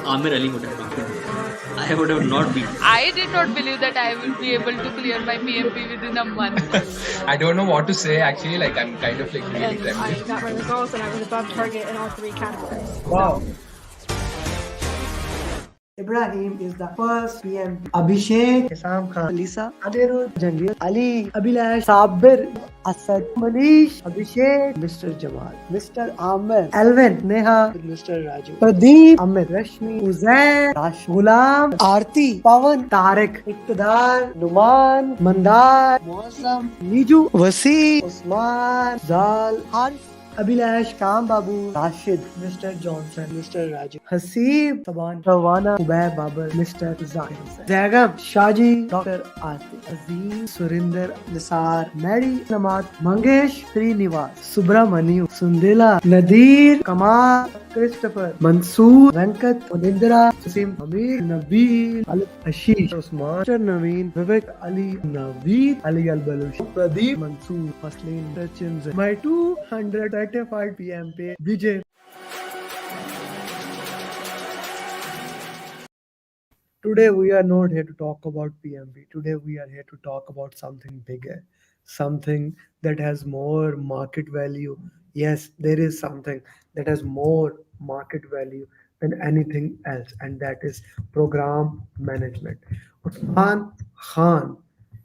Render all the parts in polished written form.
Amir Ali would have knocked me. I would have not been. I did not believe that I will be able to clear my PMP within a month. I don't know what to say actually. Like I'm kind of like really And I trembling. got my results and I was above target in all 3 categories. Wow. Ibrahim is the first PM. Abhishek, Isam Khan, Lisa, Adirud, Jangir, Ali, Abhilash, Sabir, Asad, Manish, Abhishek, Mr. Jamal, Mr. Amir, Alvin, Neha, Mr. Raju, Pradeep, Amit, Rashmi, Uzair, Rash, Ghulam, Aarti, Pawan, Tariq, Iqtidar, Numan, Mandar, Muazzam, Niju, Wasi, Usman, Zal, Harif, Abhilash, Kam Babu, Rashid, Mr. Johnson, Mr. Raju, Hasib, Saban, Rawana, Ubair Babar, Mr. Zahir, Zagam, Shaji, Dr. Aarti, Aziz, Surinder, Nisar, Mary, Namat, Mangesh, Srinivas, Subramaniu, Sundela, Nadir, Kamal, Christopher, Mansoor, Venkat, Munindra, Sasim, Amir, Nabil, Alif, Ashish, Usman, Naveen, Vivek, Ali, Naveed, Ali Al-Balushi, Pradeep, Mansoor, Maslin, Sachin, my 235 PMP, Vijay. Today we are not here to talk about PMP. Today we are here to talk about something bigger, something that has more market value. Yes, there is something that has more market value than anything else, and that is program management. Usman Khan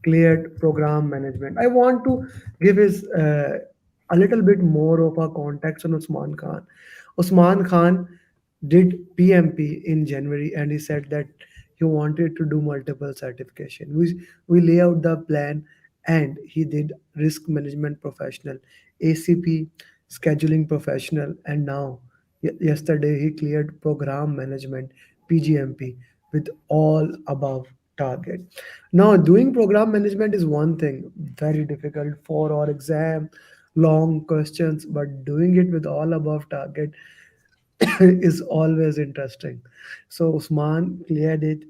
cleared program management. I want to give his a little bit more of a context on Usman Khan. Usman Khan did PMP in January and he said that he wanted to do multiple certification. We lay out the plan and he did risk management professional, ACP, scheduling professional, and now yesterday he cleared program management, PGMP, with all above target. Now doing program management is one thing, very difficult for our exam, long questions, but doing it with all above target is always interesting. So Usman cleared it.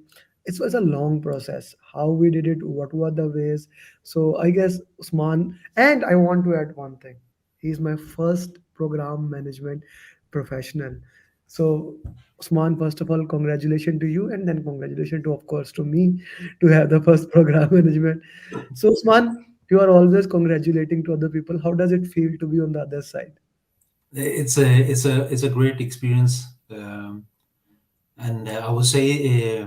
It was a long process. How we did it, what were the ways. So I guess Usman, and I want to add one thing. He's my first program management professional. So Usman, first of all, congratulations to you, and then congratulations to, of course, to me to have the first program management. So Usman, you are always congratulating to other people. How does it feel to be on the other side? It's a great experience, and I would say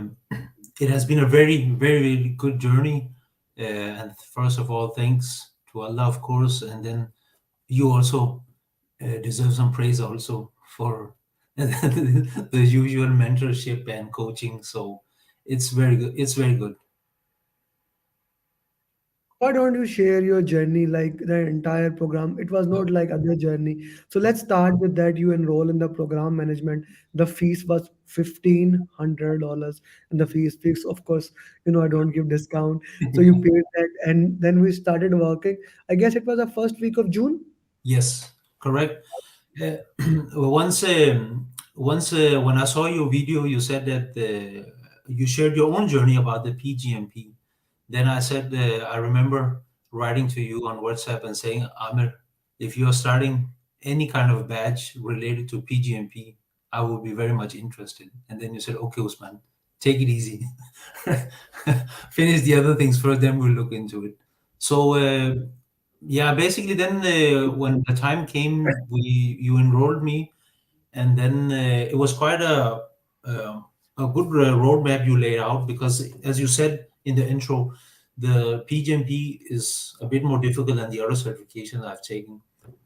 it has been a very good journey. And first of all, thanks to Allah, of course, and then you also deserve some praise also for the usual mentorship and coaching. So it's very good. It's very good. Why don't you share your journey, like the entire program? It was not like other journey. So let's start with that. You enroll in the program management. The fees was $1,500, and the fees fixed. Of course, I don't give discount. So you paid that, and then we started working. I guess it was the first week of June. Yes, correct. Uh, once, when I saw your video, you said that you shared your own journey about the PGMP. Then I said, I remember writing to you on WhatsApp and saying, Amir, if you are starting any kind of batch related to PGMP, I will be very much interested. And then you said, okay, Usman, take it easy. Finish the other things first, then we'll look into it. So, yeah, basically then when the time came, you enrolled me, and then it was quite a good roadmap you laid out, because as you said in the intro, the PGMP is a bit more difficult than the other certifications I've taken.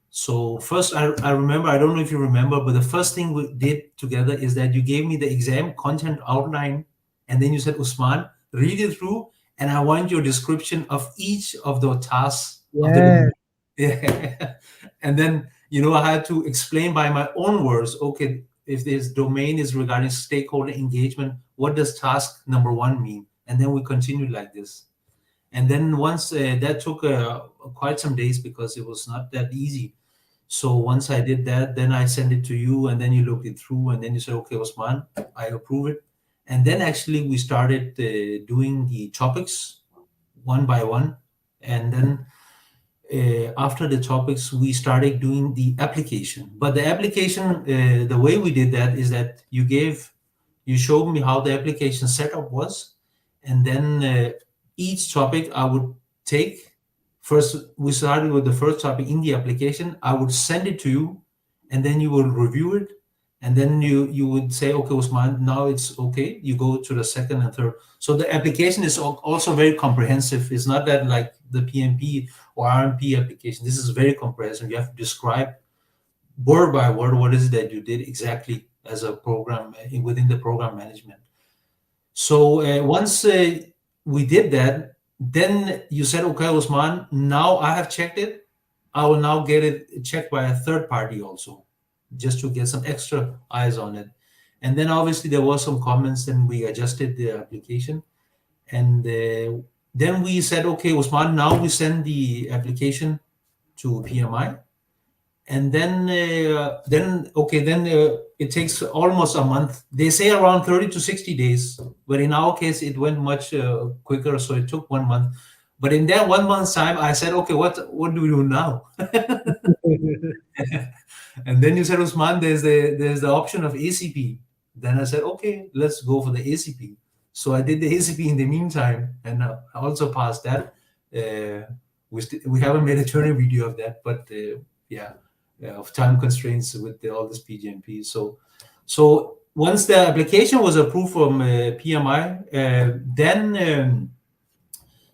So first, I remember, I don't know if you remember, but the first thing we did together is that you gave me the exam content outline, and then you said, Usman, read it through, and I want your description of each of the tasks of Yeah. the yeah. And then, I had to explain by my own words, okay, if this domain is regarding stakeholder engagement, what does task number 1 mean? And then we continued like this. And then once that took quite some days because it was not that easy. So once I did that, then I sent it to you, and then you looked it through, and then you said, okay, Osman, I approve it. And then actually we started doing the topics one by one. And then after the topics, we started doing the application. But the application, the way we did that is that you gave you showed me how the application setup was, and then each topic I would take. First, we started with the first topic in the application. I would send it to you, and then you will review it, and then you would say, okay, Usman, now it's okay. You go to the second and third. So the application is also very comprehensive. It's not that like the PMP or RMP application. This is very comprehensive. You have to describe word by word what is it that you did exactly as a program within the program management. So once we did that, then you said, okay, Usman, now I have checked it. I will now get it checked by a third party also, just to get some extra eyes on it. And then obviously there was some comments, and we adjusted the application. And then we said, okay, Usman, now we send the application to PMI. And then it takes almost a month. They say around 30 to 60 days, but in our case it went much quicker, so it took 1 month. But in that 1 month's time, I said, okay, what do we do now? And then you said, Usman, there's the option of ACP. Then I said, okay, let's go for the ACP. So I did the ACP in the meantime, and I also passed that. We haven't made a training video of that, but of time constraints with all this Pgmp. So once the application was approved from PMI,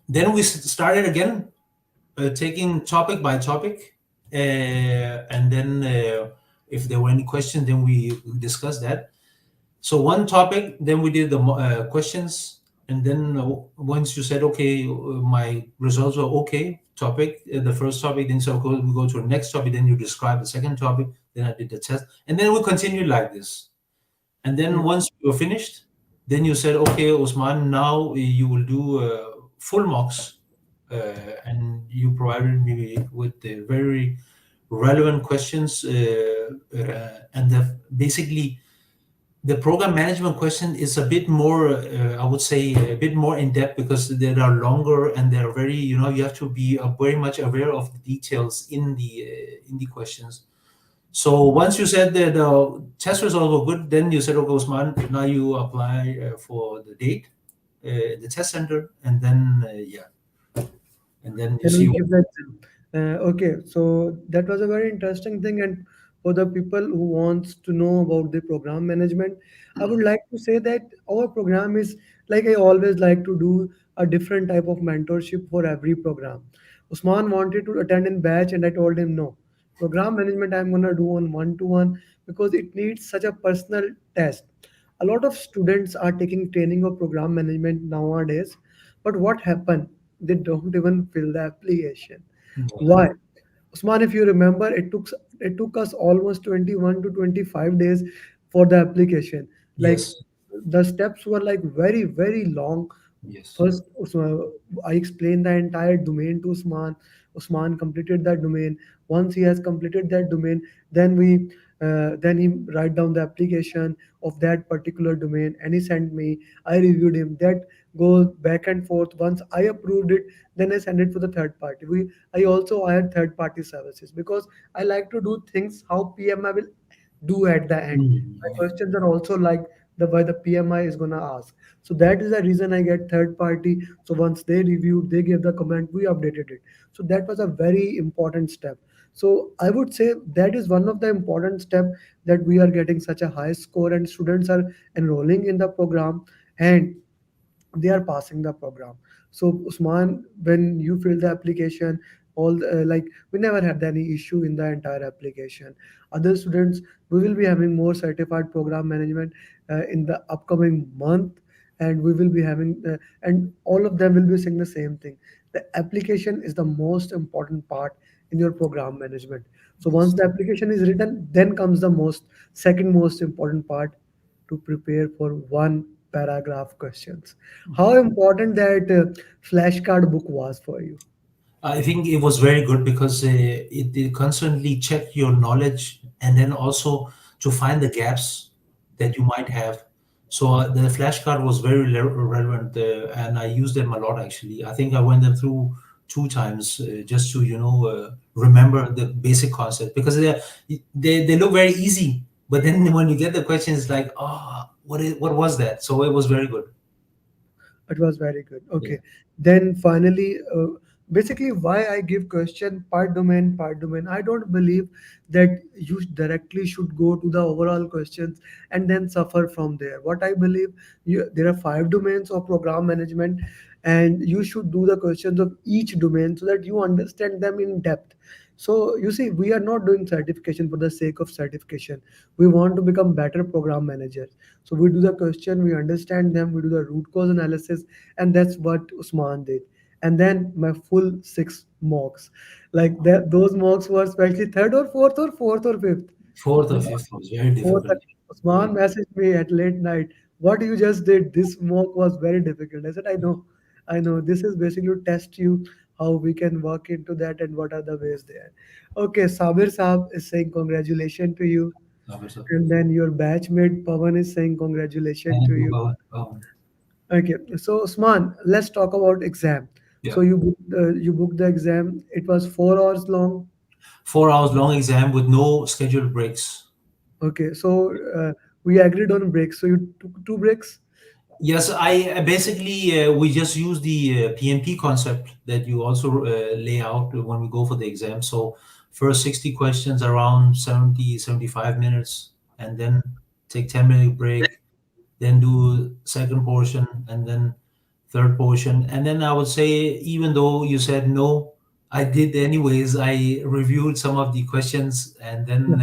then we started again taking topic by topic, and then if there were any questions, then we discussed that. So one topic, then we did the questions, and then once you said, okay, my results were okay, topic, the first topic, then so we go to the next topic, then you describe the second topic, then I did the test, and then we continued like this. And then once we were finished, then you said, okay, Usman, now you will do full mocks, and you provided me with the very relevant questions, and basically the program management question is a bit more, I would say, a bit more in depth, because they are longer and they're very, you have to be very much aware of the details in the questions. So once you said that the test results were good, then you said, okay, Usman, now you apply for the date, the test center, and then and then you Can see. we give that? Okay, so that was a very interesting thing, and for the people who wants to know about the program management, I would like to say that our program is like I always like to do a different type of mentorship for every program. Usman wanted to attend in batch, and I told him no. Program management I'm gonna do on one-to-one because it needs such a personal test. A lot of students are taking training of program management nowadays, but what happened? They don't even fill the application. Why? Usman, if you remember, it took us almost 21 to 25 days for the application. Like Yes. the steps were like very, very long. Yes. First, I explained the entire domain to Usman. Usman completed that domain. Once he has completed that domain, then he write down the application of that particular domain, and he sent me. I reviewed him. That goes back and forth. Once I approved it, then I send it to the third party. I also hired third party services because I like to do things how PMI will do at the end. My questions are also like the why the PMI is gonna ask. So that is the reason I get third party. So once they reviewed, they gave the comment, we updated it. So that was a very important step. So I would say that is one of the important step that we are getting such a high score and students are enrolling in the program and they are passing the program. So Usman, when you fill the application, like we never had any issue in the entire application. Other students, we will be having more certified program management in the upcoming month, and we will be having and all of them will be saying the same thing. The application is the most important part in your program management. So once the application is written, then comes the second most important part, to prepare for one paragraph questions. How important that flashcard book was for you? I think it was very good because it constantly checked your knowledge, and then also to find the gaps that you might have. So the flashcard was very relevant, and I used them a lot actually. I think I went them through 2 times just to remember the basic concept, because they look very easy, But then when you get the question, it's like, oh, what was that? So it was very good. It was very good. Yeah. Okay. Then finally, basically, why I give question part domain, part domain. I don't believe that you directly should go to the overall questions and then suffer from there. What I believe, there are five domains of program management, and you should do the questions of each domain so that you understand them in depth. So you see, we are not doing certification for the sake of certification. We want to become better program managers. So we do the question, we understand them, we do the root cause analysis, and that's what Usman did. And then my full six mocks, like that, those mocks were especially third or fourth or fifth. Fourth or fifth was very Fourth, difficult. Usman messaged me at late night. What you just did, this mock was very difficult. I said, I know. This is basically to test you how we can work into that and what are the ways there. Okay, Sabir Saab is saying congratulations to you. So, And then your batchmate Pavan is saying congratulations thank to you, you. Pawan. Okay, so Usman, let's talk about exam. So Yeah. you booked the exam. It was 4 hours long. 4 hours long exam with no scheduled breaks. Okay, so we agreed on breaks. So you took two breaks. Yes, I basically we just use the PMP concept that you also lay out when we go for the exam. So first 60 questions around 70, 75 minutes, and then take 10-minute break, then do second portion, and then third portion. And then I would say, even though you said no, I did anyways. I reviewed some of the questions, and then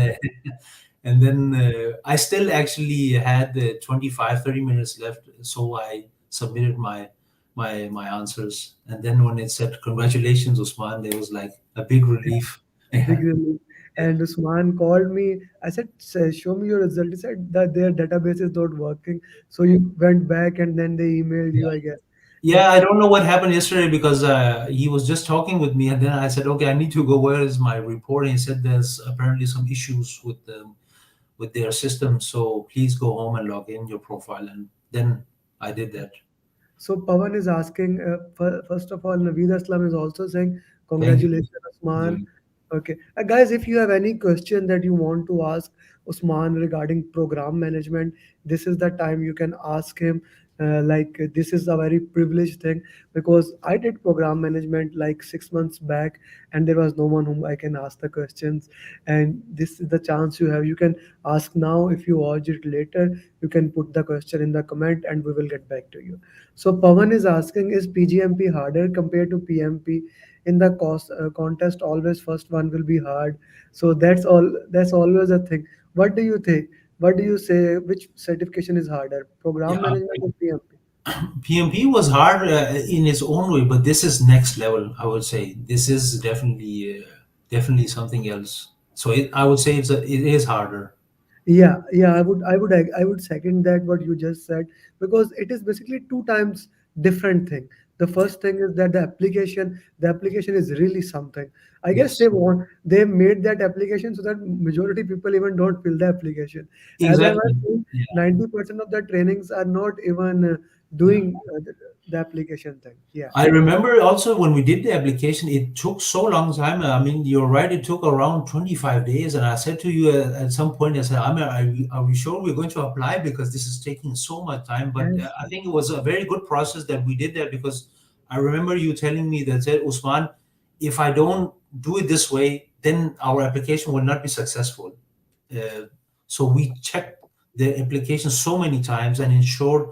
I still actually had 25, 30 minutes left. So I submitted my answers. And then when it said congratulations, Usman, there was like a big relief. Big Yeah. relief. Yeah. And Usman called me. I said, Show me your result." He said that their database is not working. So you went back and then they emailed you, I guess. Yeah, I don't know what happened yesterday because he was just talking with me, and then I said, "Okay, I need to go. Where is my report?" And he said, "There's apparently some issues with their system, so please go home and log in your profile." And then I did that. So Pawan is asking, first of all, Naveed Aslam is also saying, Thank you. congratulations, Usman. Yeah. Okay. Guys, if you have any question that you want to ask Usman regarding program management, this is the time you can ask him. This is a very privileged thing because I did program management like 6 months back, and there was no one whom I can ask the questions. And this is the chance you have. You can ask now. If you watch it later, you can put the question in the comment, and we will get back to you. So Pawan is asking, is PGMP harder compared to PMP? In the contest, always first one will be hard. So that's all. That's always a thing. What do you think? What do you say? Which certification is harder, Yeah. program management or PMP? PMP was hard in its own way, but this is next level. I would say this is definitely something else. So I would say it is harder. Yeah, I would second that what you just said because it is basically two times different thing. The first thing is that the application is really something. I guess Yes, they made that application so that majority people even don't fill the application. As I was exactly. saying, Yeah, 90% of the trainings are not even yeah. doing the application thing. Yeah. I remember also when we did the application, it took so long time. I mean, you're right, it took around 25 days. And I said to you at some point, I said, are we sure we're going to apply? Because this is taking so much time. But Yes. I think it was a very good process that we did that because I remember you telling me that said, Usman, if I don't do it this way, then our application will not be successful. Uh, so we checked the application so many times and ensured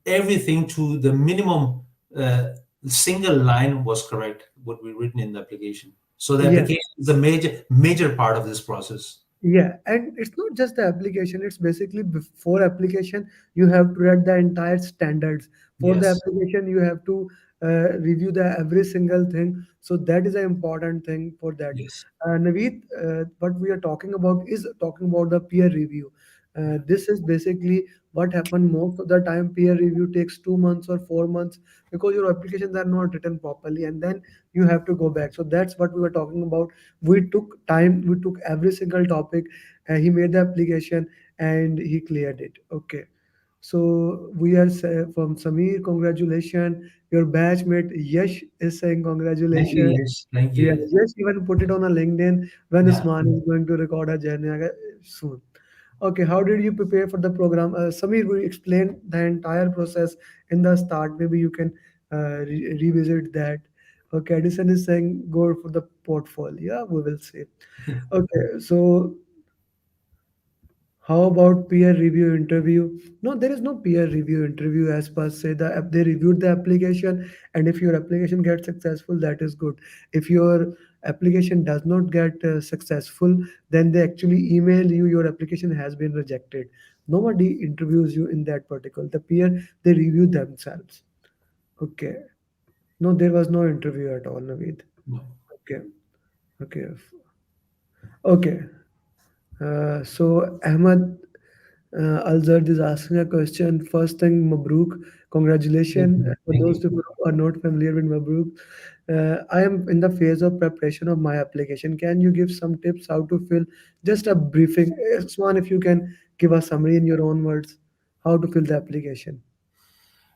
everything to the minimum uh, single line was correct, what we written in the application. So the Yes. application is a major part of this process. Yeah, and it's not just the application, it's basically before application, you have to read the entire standards. For the Yes, application, you have to review the every single thing. So that is an important thing for that. yes, Naveed, what we are talking about is talking about the peer review. yeah, This is basically what happened most of the time. Peer review takes 2 months or 4 months because your applications are not written properly, and then you have to go back. So that's what we were talking about. We took time, we took every single topic, he made the application and he cleared it. Okay, so we are from Samir, congratulations. Your batchmate Yash is saying thank you, congratulations. yes, thank Yeah, you. Yash even put it on a LinkedIn when Yeah, Usman is going to record a journey soon. Okay, how did you prepare for the program? Samir, will you explain the entire process in the start? Maybe you can revisit that. Okay, Edison is saying go for the portfolio. Yeah, we will see. Okay, so how about peer review interview? No, there is no peer review interview as per se. They reviewed the application, and if your application gets successful, that is good. If your application does not get successful, then they actually email you your application has been rejected. Nobody interviews you in that particular. The peer they review themselves. Okay. No, there was no interview at all, Naveed. No. Okay. Okay. Okay. So Ahmad Alzard is asking a question. First thing, Mabruk, congratulations. For Thank those you. people who are not familiar with Mabruk, I am in the phase of preparation of my application. Can you give some tips how to fill just a briefing? Swan, if you can give a summary in your own words, how to fill the application.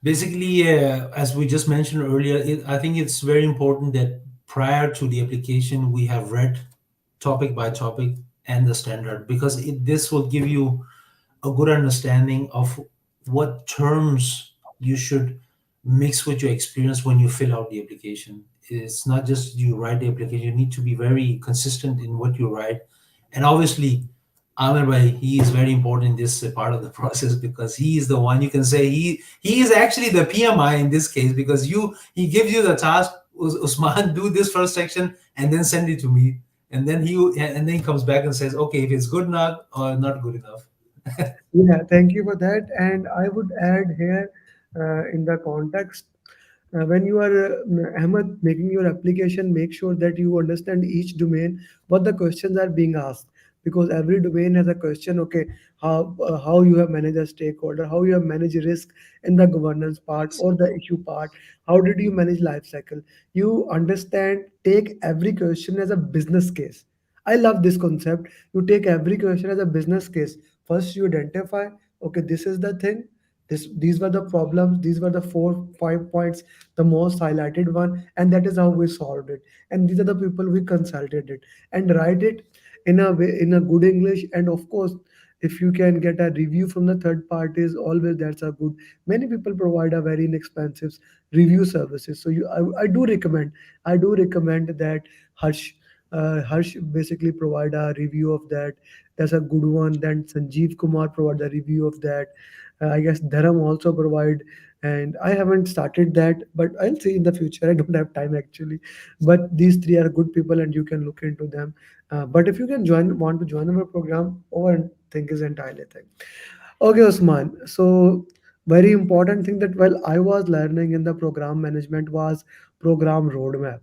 Basically, as we just mentioned earlier, I think it's very important that prior to the application, we have read topic by topic and the standard, because this will give you a good understanding of what terms you should mix with your experience when you fill out the application. It's not just you write the application, you need to be very consistent in what you write. And obviously, Amir Bhai, he is very important in this part of the process, because he is the one, you can say he is actually the PMI in this case, because he gives you the task, Usman, do this first section and then send it to me. And then he comes back and says, okay, if it's good enough or not good enough. Yeah, thank you for that. And I would add here in the context, when you are, Ahmed, making your application, make sure that you understand each domain, what the questions are being asked. Because every domain has a question, okay, how you have managed a stakeholder, how you have managed risk in the governance part or the issue part, how did you manage life cycle. You understand, take every question as a business case. I love this concept. You take every question as a business case. First, you identify, okay, this is the thing. These were the problems. These were the 4 5 points, the most highlighted one, and that is how we solved it. And these are the people we consulted it and write it in a way, in a good English. And of course, if you can get a review from the third parties, always that's a good. Many people provide a very inexpensive review services. So I do recommend. I do recommend that Harsh Harsh basically provide a review of that. That's a good one. Then Sanjeev Kumar provide a review of that. I guess Dharam also provide, and I haven't started that, but I'll see in the future. I don't have time actually, but these three are good people, and you can look into them. But if you can want to join our program, over thing is entirely thing. Okay, Osman. So very important thing that while I was learning in the program management was program roadmap,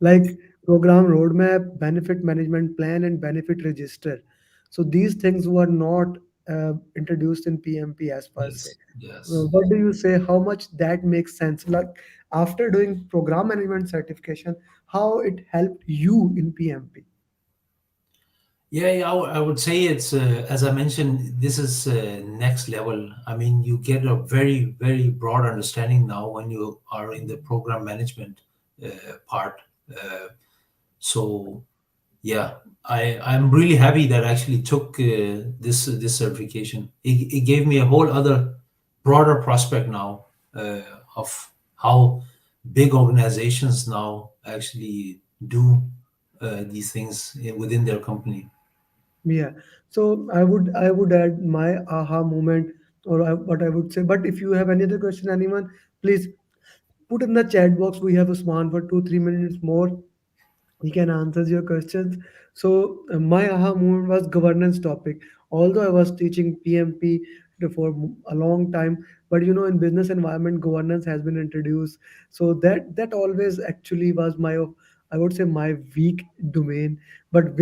like program roadmap, benefit management plan, and benefit register. So these things were not introduced in PMP as per se. Yes, yes. What do you say? How much that makes sense? Like after doing program management certification, how it helped you in PMP? Yeah, yeah, I would say it's, as I mentioned, this is next level. I mean, you get a very, very broad understanding now when you are in the program management part. Uh, so, yeah, I'm really happy that I actually took this certification. It gave me a whole other broader prospect now of how big organizations now actually do these things within their company. Yeah. So I would add my aha moment, or what I would say. But if you have any other question, anyone, please put in the chat box. We have Usman for 2 3 minutes more. He can answer your questions. So my aha moment was governance topic. Although I was teaching PMP for a long time, but in business environment, governance has been introduced. So that always actually was I would say my weak domain. But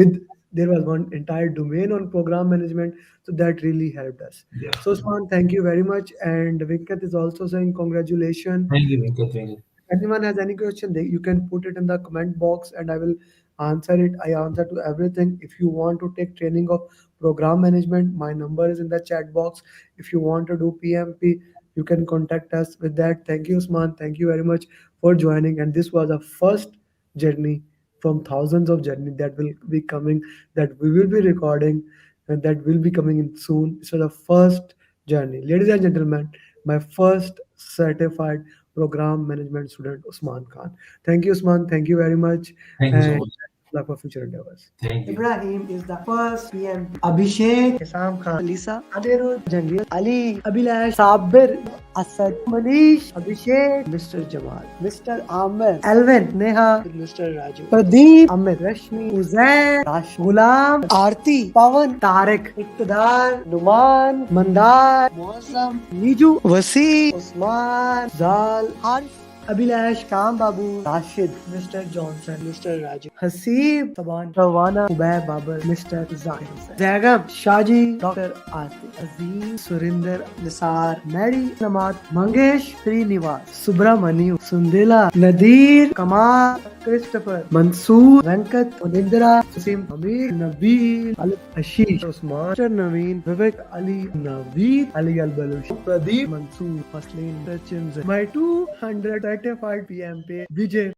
there was one entire domain on program management, so that really helped us. Yeah. So Swan, thank you very much. And Vinkat is also saying congratulations. Thank you, Venkat. Thank you. Anyone has any question, you can put it in the comment box and I will answer it. I answer to everything. If you want to take training of program management, my number is in the chat box. If you want to do PMP, you can contact us with that. Thank you, Usman. Thank you very much for joining. And this was a first journey from thousands of journey that will be coming, that we will be recording and that will be coming in soon. This was the first journey. Ladies and gentlemen, my first certified program management student, Usman Khan. Thank you, Usman. Thank you very much. Thank you so And much. luck for future endeavors. Thank you. Ibrahim is the first PM. Abhishek, Isam Khan, Lisa, Adirud, Jangir, Ali, Abhilash, Sabir, Asad, Manish, Abhishek, Mr. Jamal, Mr. Amir, Alvin, Neha, Mr. Raju, Pradeep, Amit, Rashmi, Uzair, Rash, Ghulam, Aarti, Pawan, Tarek, Iqtidar, Numan, Mandar, Mosam, Niju, Wasi, Usman, Zal, Harsh, Abhilash, Kam Babu, Rashid, Mr. Johnson, Mr. Raju, Haseeb, Saban, Rawana, Ubaid Babar, Mr. Zahir, Zagam, Shaji, Dr. Aarti, Aziz, Surinder, Nisar, Mary, Namat, Mangesh, Srinivas, Subramaniu, Sundela, Nadir, Kamal, Christopher, Mansoor, Venkat, Unindra, Sasim, Amir, Nabil, Ali, Ashish, Usman, Naveen, Vivek, Ali, Naveed, Ali Al-Balushi, Pradeep, Mansoor, Faslin, Sachin, my 200 certified PMP, Vijay.